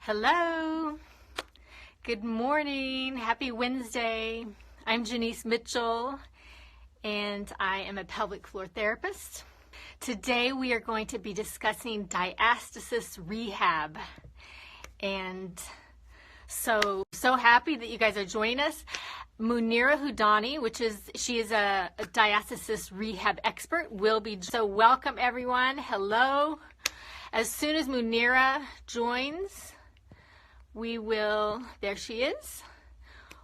Hello, good morning, happy Wednesday. I'm Jeanice Mitchell and I am a pelvic floor therapist. Today we are going to be discussing diastasis rehab, and so happy that you guys are joining us. Munira Hudani, she is a diastasis rehab expert, will be, so welcome everyone. Hello. As soon as Munira joins, there she is.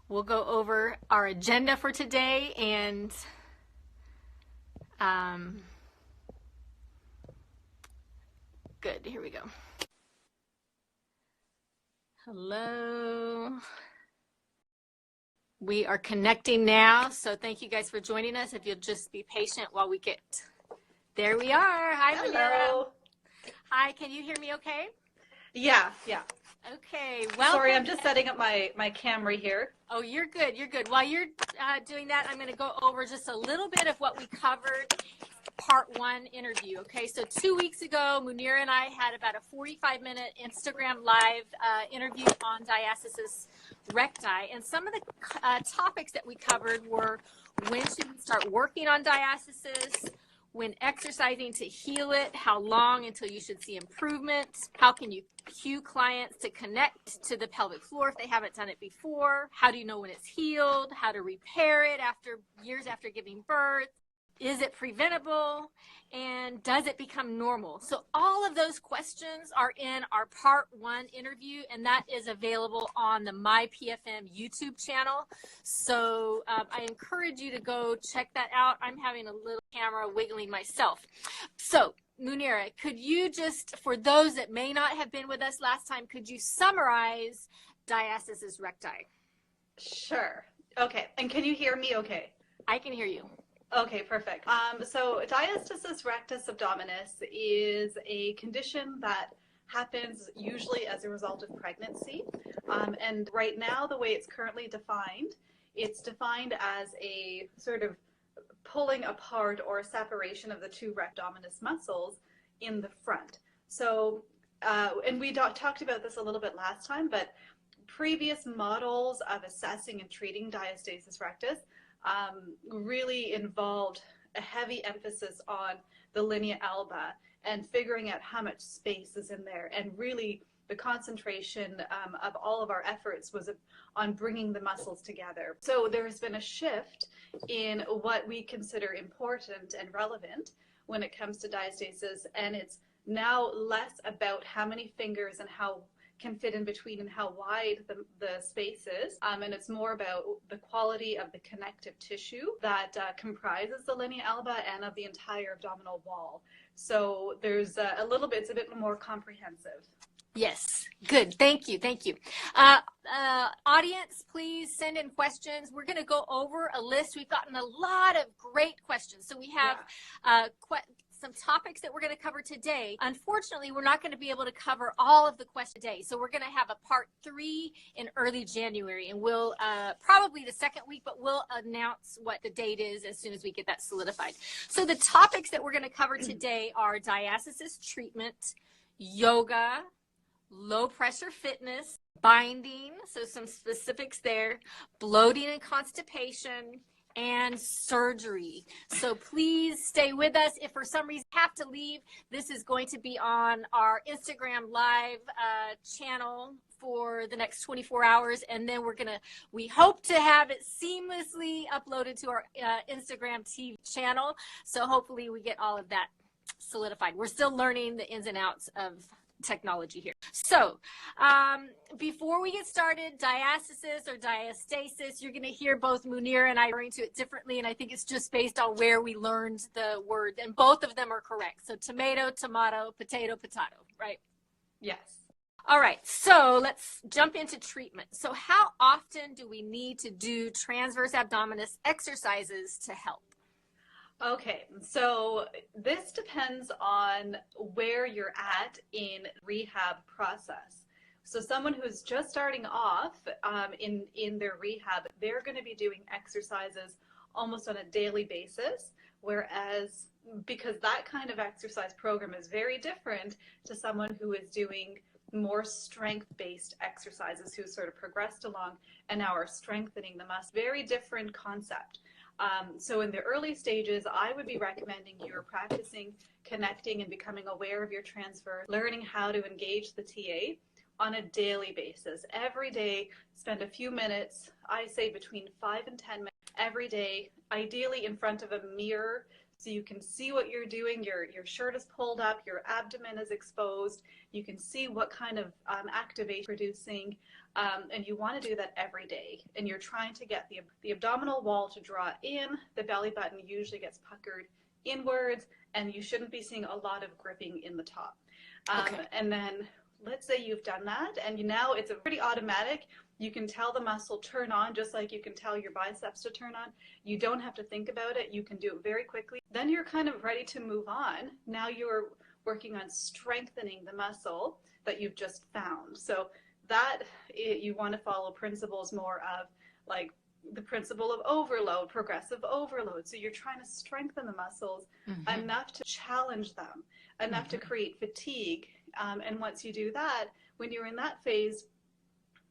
We'll go over our agenda for today and good, here we go. Hello. We are connecting now, so thank you guys for joining us. If you'll just be patient while we get, there we are. Hi, Munira. Hi, can you hear me okay? Yeah. Okay, well. Sorry, I'm just setting up my camera here. Oh, you're good. While you're doing that, I'm going to go over just a little bit of what we covered part one interview. Okay, so 2 weeks ago, Munira and I had about a 45-minute Instagram live interview on Diastasis Recti, and some of the topics that we covered were: when should we start working on diastasis, when exercising to heal it, how long until you should see improvement, how can you cue clients to connect to the pelvic floor if they haven't done it before, how do you know when it's healed, how to repair it years after giving birth, is it preventable, and does it become normal? So all of those questions are in our part one interview, and that is available on the MyPFM YouTube channel. So I encourage you to go check that out. I'm having a little camera wiggling myself. So Munira, could you just, for those that may not have been with us last time, could you summarize Diastasis Recti? Sure. Okay, and can you hear me okay? I can hear you. Okay, perfect. So diastasis rectus abdominis is a condition that happens usually as a result of pregnancy. And right now, the way it's currently defined, it's defined as a sort of pulling apart or separation of the two rectus abdominis muscles in the front. So, and we talked about this a little bit last time, but previous models of assessing and treating diastasis rectus really involved a heavy emphasis on the linea alba and figuring out how much space is in there, and really the concentration of all of our efforts was on bringing the muscles together. So there has been a shift in what we consider important and relevant when it comes to diastasis, and it's now less about how many fingers and how can fit in between and how wide the space is, and it's more about the quality of the connective tissue that comprises the linea alba and of the entire abdominal wall. So there's it's a bit more comprehensive. Yes, good. Thank you. Audience, please send in questions. We're going to go over a list. We've gotten a lot of great questions. So we have some topics that we're going to cover today. Unfortunately, we're not going to be able to cover all of the questions today. So we're going to have a part 3 in early January, and we'll probably the second week, but we'll announce what the date is as soon as we get that solidified. So the topics that we're going to cover today are diastasis treatment, yoga, low pressure fitness, binding, so some specifics there, bloating and constipation, and surgery. So please stay with us. If for some reason you have to leave, this is going to be on our Instagram live channel for the next 24 hours, and then we hope to have it seamlessly uploaded to our Instagram TV channel. So hopefully we get all of that solidified. We're still learning the ins and outs of technology here. So before we get started, diastasis or diastasis, you're going to hear both Munira and I referring to it differently, and I think it's just based on where we learned the word, and both of them are correct. So tomato, tomato, potato, potato, right? Yes. All right, so let's jump into treatment. So how often do we need to do transverse abdominis exercises to help? Okay, so this depends on where you're at in rehab process. So someone who's just starting off in their rehab, they're going to be doing exercises almost on a daily basis, whereas because that kind of exercise program is very different to someone who is doing more strength-based exercises who sort of progressed along and now are strengthening the muscle. Very different concept. So in the early stages, I would be recommending you are practicing connecting and becoming aware of your transverse, learning how to engage the TA on a daily basis. Every day, spend a few minutes, I say between 5 and 10 minutes every day, ideally in front of a mirror so you can see what you're doing. Your shirt is pulled up, your abdomen is exposed, you can see what kind of activation you're producing, and you want to do that every day. And you're trying to get the abdominal wall to draw in, the belly button usually gets puckered inwards, and you shouldn't be seeing a lot of gripping in the top. And then let's say you've done that, and now it's a pretty automatic. You can tell the muscle turn on, just like you can tell your biceps to turn on. You don't have to think about it. You can do it very quickly. Then you're kind of ready to move on. Now you're working on strengthening the muscle that you've just found. So that you want to follow principles more of like the principle of overload, progressive overload. So you're trying to strengthen the muscles enough to challenge them, enough to create fatigue. And once you do that, when you're in that phase,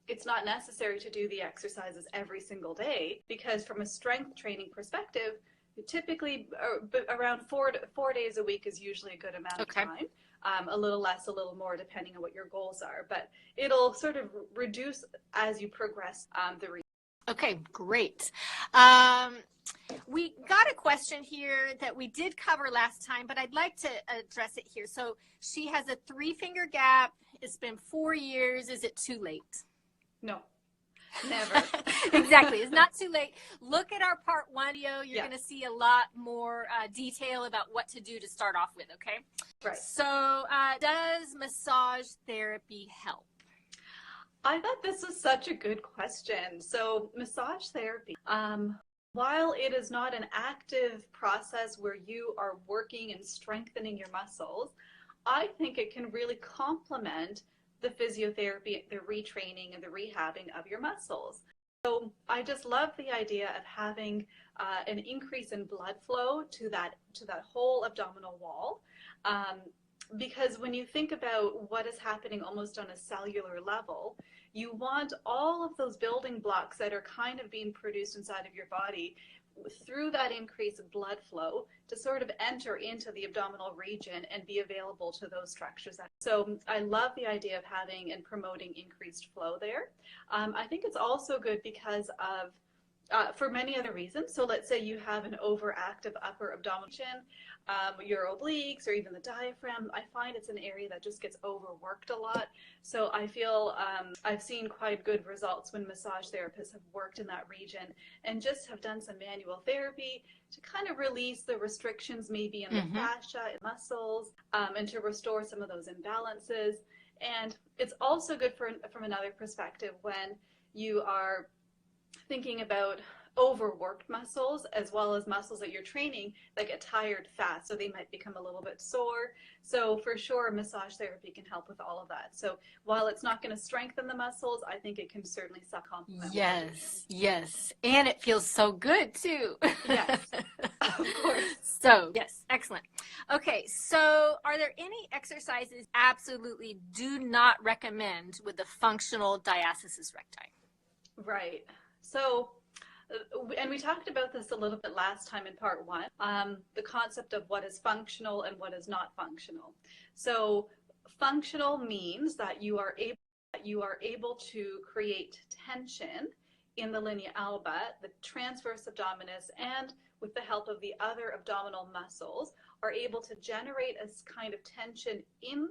it's not necessary to do the exercises every single day, because from a strength training perspective, typically around 4 days a week is usually a good amount of time. A little less, a little more, depending on what your goals are. But it'll sort of reduce as you progress the research. Okay, great. We got a question here that we did cover last time, but I'd like to address it here. So she has a 3-finger gap. It's been 4 years. Is it too late? No, never. Exactly. It's not too late. Look at our part 1 video. You're going to see a lot more detail about what to do to start off with, okay? Right. So does massage therapy help? I thought this was such a good question. So massage therapy, while it is not an active process where you are working and strengthening your muscles, I think it can really complement the physiotherapy, the retraining and the rehabbing of your muscles. So I just love the idea of having an increase in blood flow to that whole abdominal wall. Because when you think about what is happening almost on a cellular level, you want all of those building blocks that are kind of being produced inside of your body through that increase of blood flow to sort of enter into the abdominal region and be available to those structures. So I love the idea of having and promoting increased flow there. I think it's also good because of for many other reasons. So let's say you have an overactive upper abdominal, your obliques or even the diaphragm. I find it's an area that just gets overworked a lot. So I feel I've seen quite good results when massage therapists have worked in that region and just have done some manual therapy to kind of release the restrictions maybe in the fascia and muscles, and to restore some of those imbalances. And it's also good from another perspective when you are thinking about overworked muscles as well as muscles that you're training that get tired fast, so they might become a little bit sore. So for sure, massage therapy can help with all of that. So while it's not going to strengthen the muscles, I think it can certainly complement. Yes, and it feels so good too. Yes, of course. So yes, excellent. Okay, so are there any exercises absolutely do not recommend with the functional diastasis recti? Right. So, and we talked about this a little bit last time in part 1, the concept of what is functional and what is not functional. So functional means that you are able to create tension in the linea alba, the transverse abdominis, and with the help of the other abdominal muscles, are able to generate a kind of tension in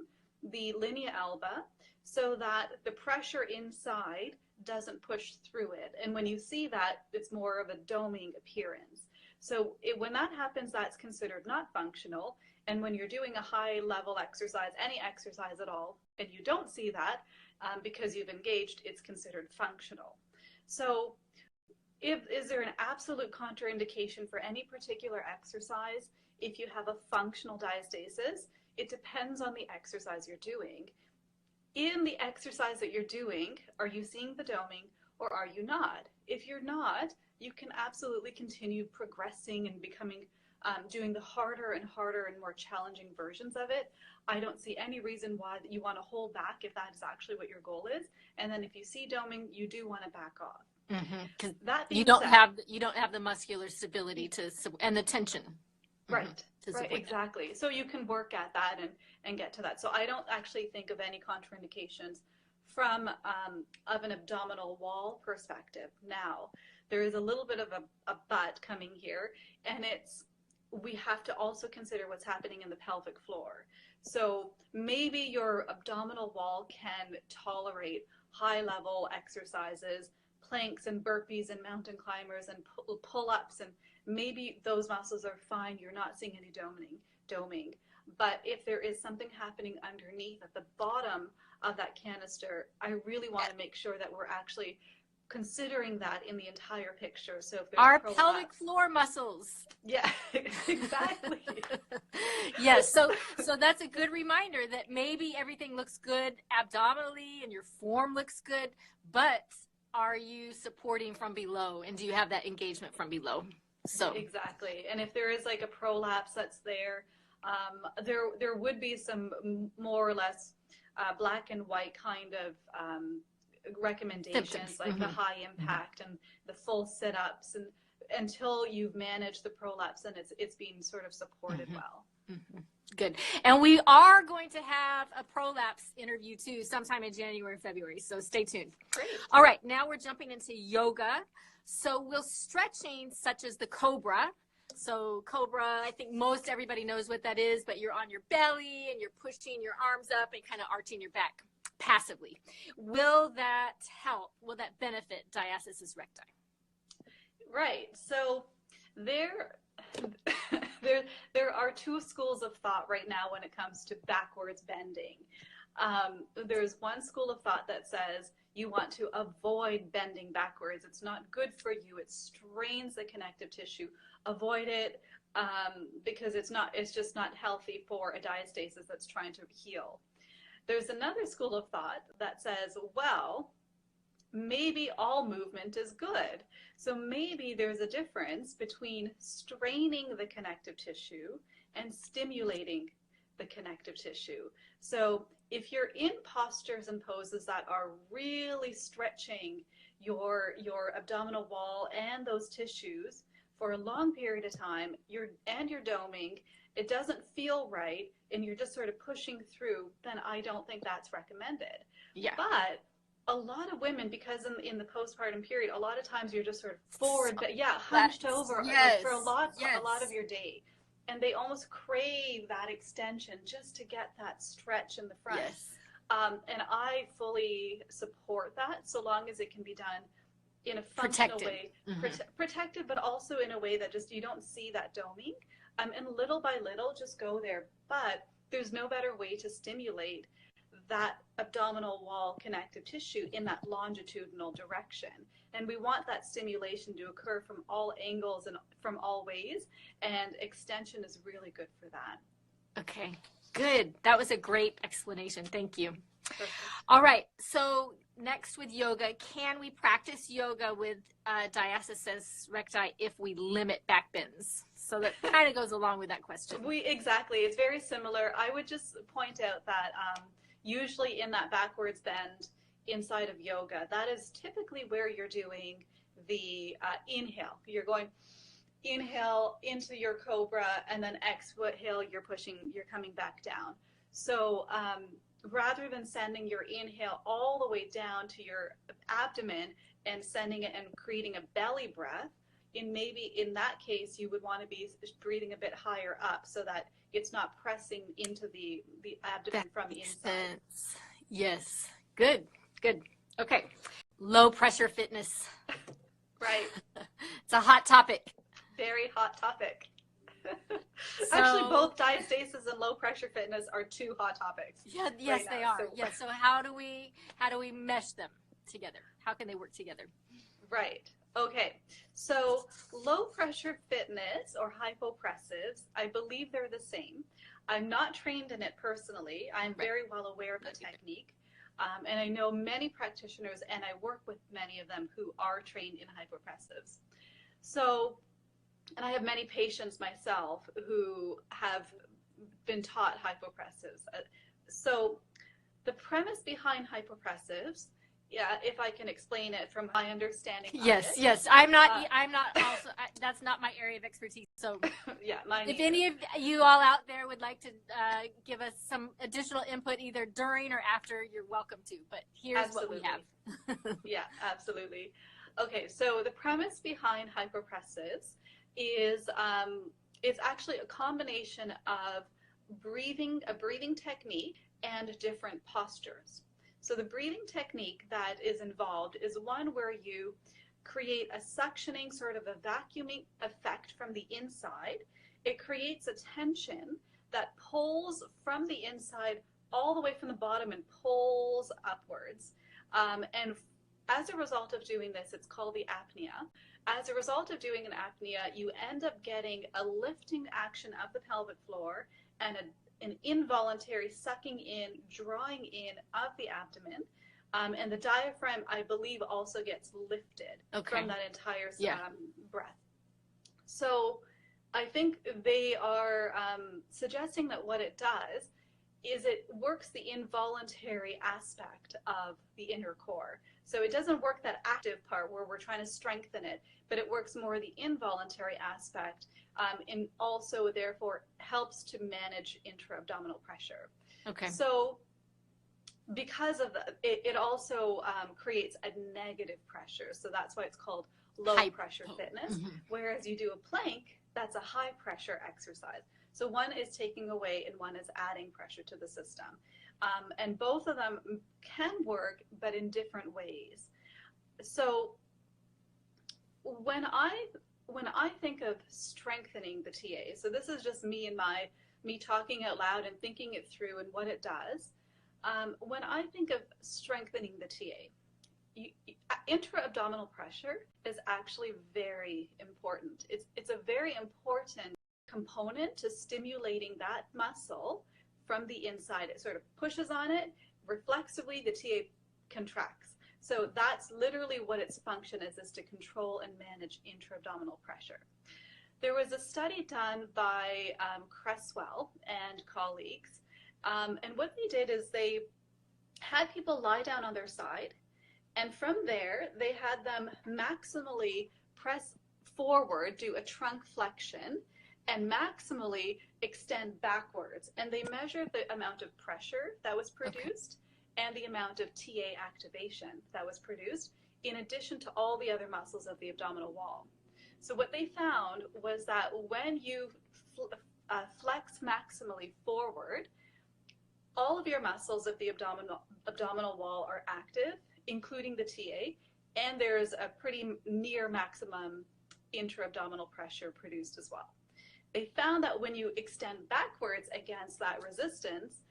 the linea alba so that the pressure inside doesn't push through it. And when you see that, it's more of a doming appearance. So when that happens, that's considered not functional. And when you're doing a high level exercise, any exercise at all, and you don't see that because you've engaged, it's considered functional. So is there an absolute contraindication for any particular exercise if you have a functional diastasis? It depends on the exercise you're doing. In the exercise that you're doing, are you seeing the doming or are you not? If you're not, you can absolutely continue progressing and becoming doing the harder and harder and more challenging versions of it, I don't see any reason why you want to hold back if that is actually what your goal is. And then if you see doming, you do want to back off. Because that you don't have the muscular stability and the tension. Right. Right. Exactly. So you can work at that and get to that. So I don't actually think of any contraindications from of an abdominal wall perspective. Now, there is a little bit of a but coming here, and we have to also consider what's happening in the pelvic floor. So maybe your abdominal wall can tolerate high-level exercises, planks and burpees and mountain climbers and pull-ups, and maybe those muscles are fine. You're not seeing any doming. But if there is something happening underneath at the bottom of that canister, I really want to make sure that we're actually considering that in the entire picture. So if there's our pelvic floor muscles. Yeah, exactly. Yes, so that's a good reminder that maybe everything looks good abdominally and your form looks good, but are you supporting from below, and do you have that engagement from below? So exactly. And if there is like a prolapse that's there would be some more or less black and white kind of recommendations, symptoms. like the high impact and the full sit-ups, and until you've managed the prolapse and it's being sort of supported well. Good. And we are going to have a prolapse interview too sometime in January and February, so stay tuned. Great. All right, now we're jumping into yoga. So we'll stretching such as the cobra. So cobra, I think most everybody knows what that is, but you're on your belly and you're pushing your arms up and kind of arching your back passively. Will that help? Will that benefit diastasis recti? Right. So there are two schools of thought right now when it comes to backwards bending. There's one school of thought that says you want to avoid bending backwards. It's not good for you. It strains the connective tissue. Avoid it because it's just not healthy for a diastasis that's trying to heal. There's another school of thought that says, well, maybe all movement is good. So maybe there's a difference between straining the connective tissue and stimulating the connective tissue. So if you're in postures and poses that are really stretching your abdominal wall and those tissues for a long period of time, you're doming, it doesn't feel right, and you're just sort of pushing through, then I don't think that's recommended. Yeah. But a lot of women, because in the postpartum period, a lot of times you're just sort of forward, hunched over for a lot of your day. And they almost crave that extension just to get that stretch in the front. Yes. And I fully support that, so long as it can be done in a functional way. Protected, but also in a way that just you don't see that doming. And little by little, just go there. But there's no better way to stimulate that abdominal wall connective tissue in that longitudinal direction. And we want that stimulation to occur from all angles and from all ways. And extension is really good for that. Okay, good. That was a great explanation. Thank you. Perfect. All right. So next with yoga, can we practice yoga with diastasis recti if we limit back bends? So that kind of goes along with that question. Exactly. It's very similar. I would just point out that usually in that backwards bend inside of yoga, that is typically where you're doing the inhale. You're going inhale into your cobra, and then exhale, you're coming back down. So rather than sending your inhale all the way down to your abdomen and sending it and creating a belly breath, maybe in that case you would want to be breathing a bit higher up so that it's not pressing into the abdomen from the inside. Sense. Yes. Good. Okay. Low pressure fitness. Right. It's a hot topic. Very hot topic. So, actually, both diastasis and low pressure fitness are two hot topics. Yeah, yes, they are. Yeah. So how do we mesh them together? How can they work together? Right. Okay. So low pressure fitness or hypopressives, I believe they're the same. I'm not trained in it personally. I'm very well aware of the technique. And I know many practitioners, and I work with many of them who are trained in hypopressives. So and I have many patients myself who have been taught hypopressives. So the premise behind hypopressives, yeah, if I can explain it from my understanding of Yes, it. yes. I'm not also, that's not my area of expertise. So yeah, mine if either. any of you all out there would like to give us some additional input either during or after, you're welcome to. But here's Absolutely. what we have. Yeah, absolutely. Okay, so the premise behind hypopressives is it's actually a combination of a breathing technique and different postures. So the breathing technique that is involved is one where you create a suctioning, sort of a vacuuming effect from the inside. It creates a tension that pulls from the inside all the way from the bottom and pulls upwards. And as a result of doing this, it's called the apnea. As a result of doing an apnea, you end up getting a lifting action of the pelvic floor and an involuntary sucking in, drawing in of the abdomen. And the diaphragm, I believe, also gets lifted from that entire breath. So I think they are suggesting that what it does is it works the involuntary aspect of the inner core. So it doesn't work that active part where we're trying to strengthen it, but it works more the involuntary aspect, and also therefore helps to manage intra-abdominal pressure. Okay. So because of that, it also creates a negative pressure. So that's why it's called low pressure fitness. Whereas you do a plank, that's a high pressure exercise. So one is taking away and one is adding pressure to the system. And both of them can work, but in different ways. So when I think of strengthening the TA, so this is just me and me talking out loud and thinking it through and what it does. When I think of strengthening the TA, intra-abdominal pressure is actually very important. It's a very important component to stimulating that muscle from the inside. It sort of pushes on it, reflexively the TA contracts. So that's literally what its function is to control and manage intra-abdominal pressure. There was a study done by Cresswell and colleagues, and what they did is they had people lie down on their side, and from there they had them maximally press forward, do a trunk flexion, and maximally extend backwards. And they measured the amount of pressure that was produced and the amount of TA activation that was produced, in addition to all the other muscles of the abdominal wall. So what they found was that when you flex maximally forward, all of your muscles of the abdominal wall are active, including the TA, and there's a pretty near maximum intra-abdominal pressure produced as well. They found that when you extend backwards against that resistance,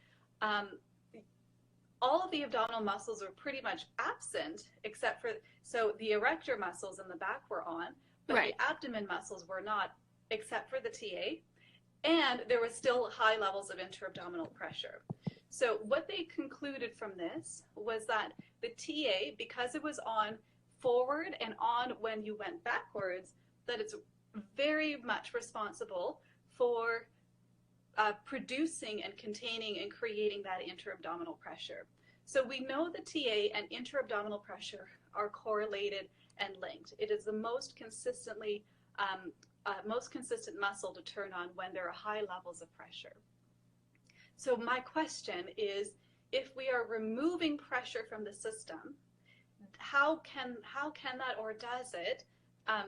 all of the abdominal muscles are pretty much absent, except for, so the erector muscles in the back were on, but the abdomen muscles were not, except for the TA, and there was still high levels of intra-abdominal pressure. So what they concluded from this was that the TA, because it was on forward and on when you went backwards, that it's very much responsible for producing and containing and creating that intra-abdominal pressure. So we know the TA and intra-abdominal pressure are correlated and linked. It is the most consistent muscle to turn on when there are high levels of pressure. So my question is, if we are removing pressure from the system, how can that, or does it,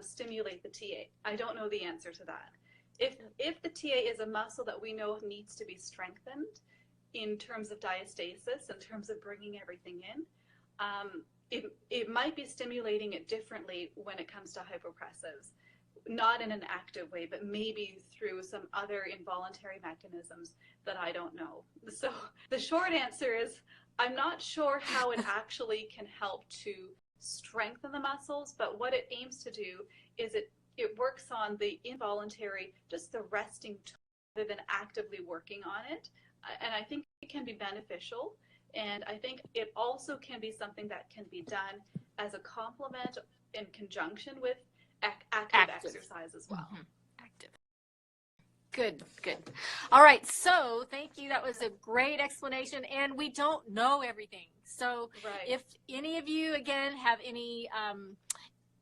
stimulate the TA? I don't know the answer to that. If the TA is a muscle that we know needs to be strengthened in terms of diastasis, in terms of bringing everything in, it might be stimulating it differently when it comes to hypopressives. Not in an active way, but maybe through some other involuntary mechanisms that I don't know. So the short answer is, I'm not sure how it actually can help to strengthen the muscles, but what it aims to do is it works on the involuntary, just the resting rather than actively working on it. And I think it can be beneficial. And I think it also can be something that can be done as a complement in conjunction with active exercise as well. Good, good. All right, so thank you. That was a great explanation, and we don't know everything. So if any of you, again, have any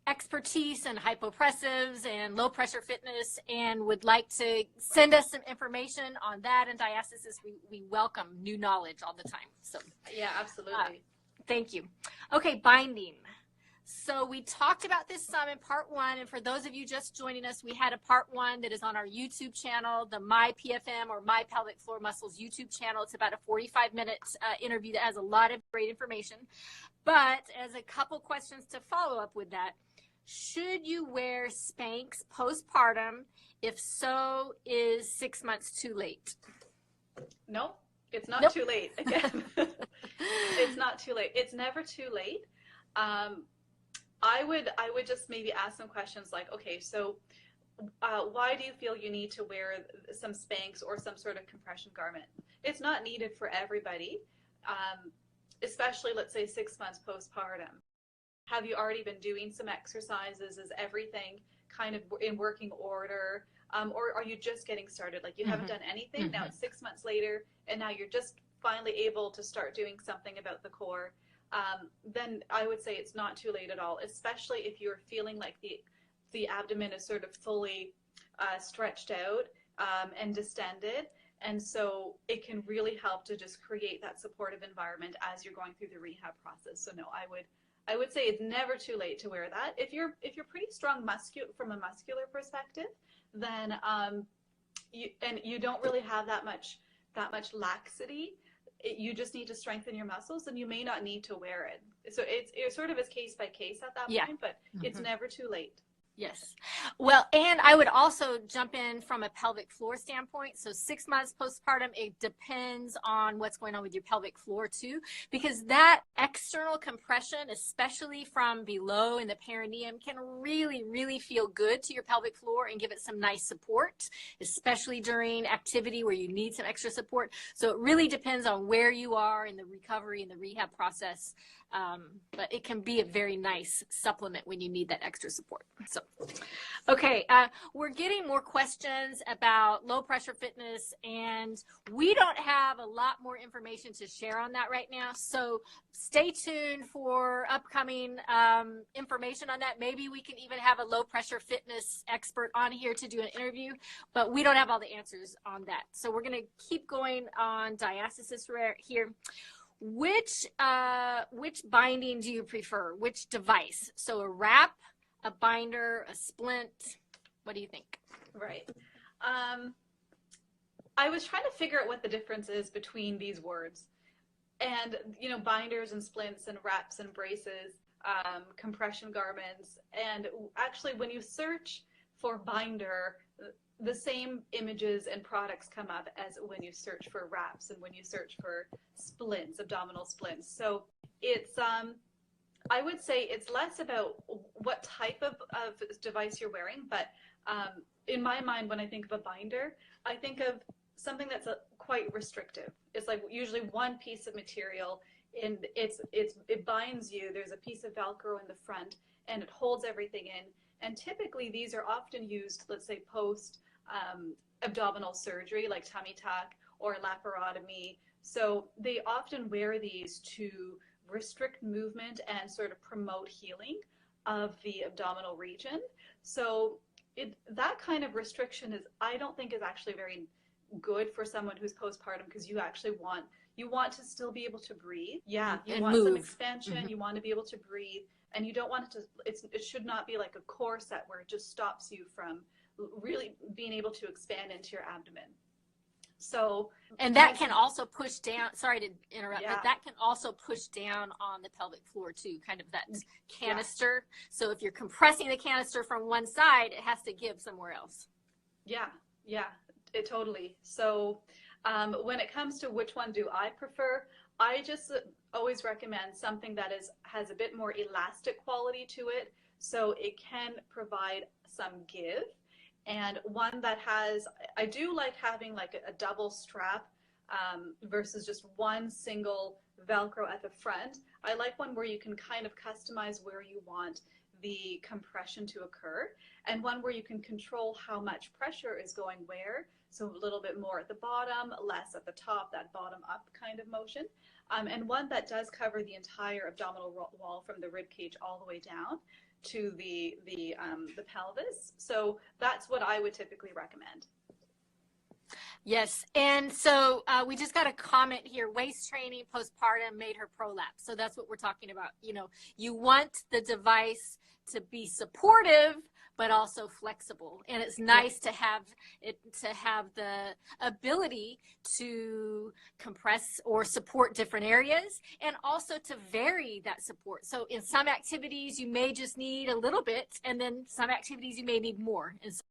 expertise in hypopressives and low pressure fitness and would like to send us some information on that and diastasis, we welcome new knowledge all the time. So yeah, absolutely. Thank you. Okay, binding. So we talked about this some in part 1, and for those of you just joining us, we had a part 1 that is on our YouTube channel, the My PFM or My Pelvic Floor Muscles YouTube channel. It's about a 45-minute interview that has a lot of great information. But as a couple questions to follow up with that, should you wear Spanx postpartum? If so, is 6 months too late? No, it's not too late. Again, it's not too late. It's never too late. I would just maybe ask some questions like, okay, so why do you feel you need to wear some Spanx or some sort of compression garment? It's not needed for everybody, especially, let's say, 6 months postpartum. Have you already been doing some exercises? Is everything kind of in working order? Or are you just getting started? Like you haven't done anything, now it's 6 months later, and now you're just finally able to start doing something about the core. Then I would say it's not too late at all, especially if you're feeling like the abdomen is sort of fully stretched out and distended. And so it can really help to just create that supportive environment as you're going through the rehab process. So no, I would say it's never too late to wear that. If you're pretty strong from a muscular perspective, then you don't really have that much laxity. You just need to strengthen your muscles, and you may not need to wear it. So it sort of is case by case at that point, but it's never too late. Yes. Well, and I would also jump in from a pelvic floor standpoint. So 6 months postpartum, it depends on what's going on with your pelvic floor too, because that external compression, especially from below in the perineum, can really, really feel good to your pelvic floor and give it some nice support, especially during activity where you need some extra support. So it really depends on where you are in the recovery and the rehab process. But it can be a very nice supplement when you need that extra support. So, okay, we're getting more questions about low pressure fitness, and we don't have a lot more information to share on that right now. So stay tuned for upcoming information on that. Maybe we can even have a low pressure fitness expert on here to do an interview, but we don't have all the answers on that. So we're going to keep going on diastasis here. Which binding do you prefer? Which device? So a wrap, a binder, a splint? What do you think? Right. I was trying to figure out what the difference is between these words. And, you know, binders and splints and wraps and braces, compression garments. And actually, when you search for binder, the same images and products come up as when you search for wraps and when you search for splints, abdominal splints. So it's, I would say it's less about what type of device you're wearing, but in my mind, when I think of a binder, I think of something that's quite restrictive. It's like usually one piece of material, and it binds you. There's a piece of Velcro in the front, and it holds everything in. And typically these are often used, let's say, post abdominal surgery like tummy tuck or laparotomy. So they often wear these to restrict movement and sort of promote healing of the abdominal region. So that kind of restriction I don't think is actually very good for someone who's postpartum, because you actually want to still be able to breathe. Yeah, you want some expansion, you want to be able to breathe. And you don't want it should not be like a corset where it just stops you from really being able to expand into your abdomen. So, and that can also push down, sorry to interrupt, but that can also push down on the pelvic floor too, kind of that canister. So if you're compressing the canister from one side, it has to give somewhere else. Yeah, it totally. So when it comes to which one do I prefer, I just always recommend something that has a bit more elastic quality to it, so it can provide some give, and one that I do like having like a double strap versus just one single Velcro at the front. I like one where you can kind of customize where you want the compression to occur, and one where you can control how much pressure is going where, So a little bit more at the bottom, less at the top, that bottom up kind of motion. And one that does cover the entire abdominal wall from the rib cage all the way down to the pelvis. So that's what I would typically recommend. Yes, and so we just got a comment here. Waist training postpartum made her prolapse. So that's what we're talking about. You know, you want the device to be supportive, but also flexible. And it's nice to have it, to have the ability to compress or support different areas, and also to vary that support. So in some activities, you may just need a little bit, and then some activities you may need more. And so